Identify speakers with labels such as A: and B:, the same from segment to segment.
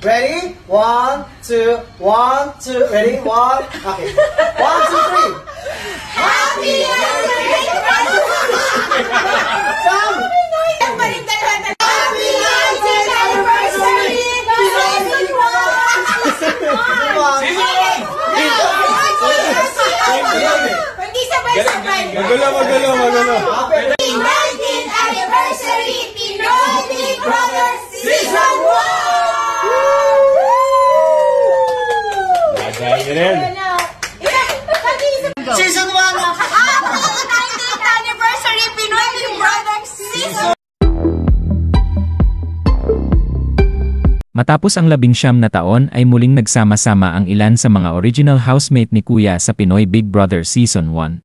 A: Ready? 1, 2, 1, 2. Ready? 1. Okay. 1, 2, 3.
B: Happy anniversary!
A: Come!
B: Happy anniversary! Hindi sabay-sabay.
C: Magulo.
B: 19th anniversary Pinoy Big Brother Season 1!
A: Season 1!
B: Happy 19th anniversary Pinoy Big Brother Season 1!
D: Matapos ang 19 na taon ay muling nagsama-sama ang ilan sa mga original housemate ni Kuya sa Pinoy Big Brother Season 1.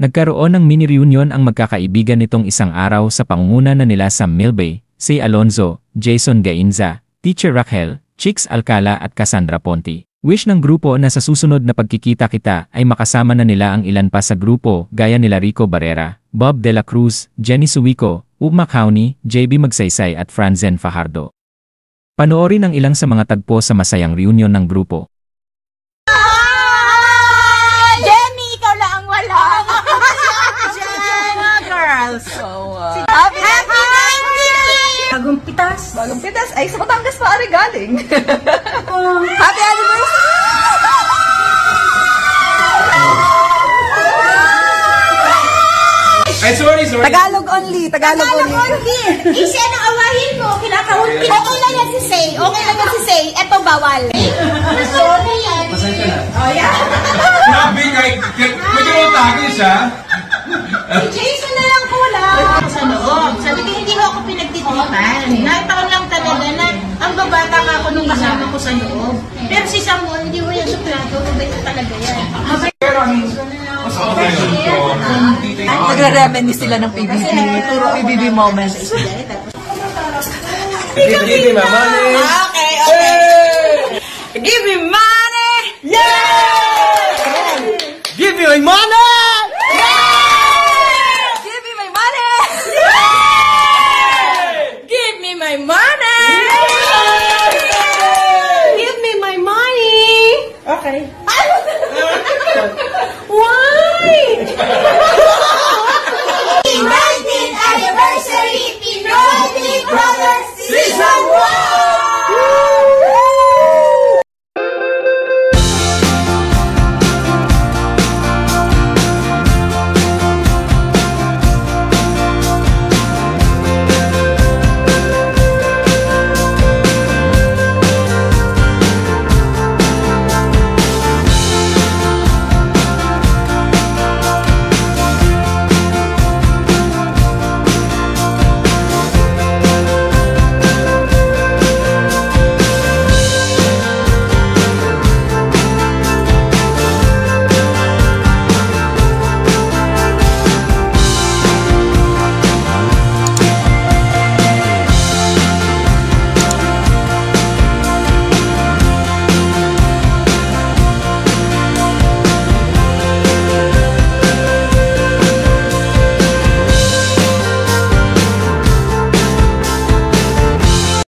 D: Nagkaroon ng mini-reunion ang magkakaibigan nitong isang araw sa pangunguna na nila Sam Milbay, Say Alonzo, Jason Gainza, Teacher Raquel, Chicks Alcala at Cassandra Ponti. Wish ng grupo na sa susunod na pagkikita-kita ay makasama na nila ang ilan pa sa grupo gaya nila Rico Barrera, Bob De La Cruz, Jenny Suwico, Ugma Cauni, JB Magsaysay at Franzen Fajardo. Panoorin ang ilang sa mga tagpo sa masayang reunion ng grupo.
B: Jenny, ikaw lang ang wala. Girls. Happy 19th!
E: Bagong pitas. Ay, sa Batangas pa ari galing. Happy anniversary!
C: Ay, sorry.
E: Tagalog only.
B: Isa nang awahin mo, kinakahulpin. Okay lang yan si Say. Eto bawal. Sorry yan.
C: Pasensya na.
B: Oh, yeah.
C: Grabe, nag-tago siya.
B: Si Jason na lang kulang. Sa loob. Sabi ko, hindi ko ako pinagtitipan. Nakataon lang talaga na ang babata ka ako nung kasama ko sa loob. Pero si Samuel, hindi mo yan suplado. Mabait talaga yan.
C: Pero mas okay yun.
E: Nagre-reminisce sila ng PBB moments.
C: Give me my money.
E: Okay. Give me money!
A: Give me my money!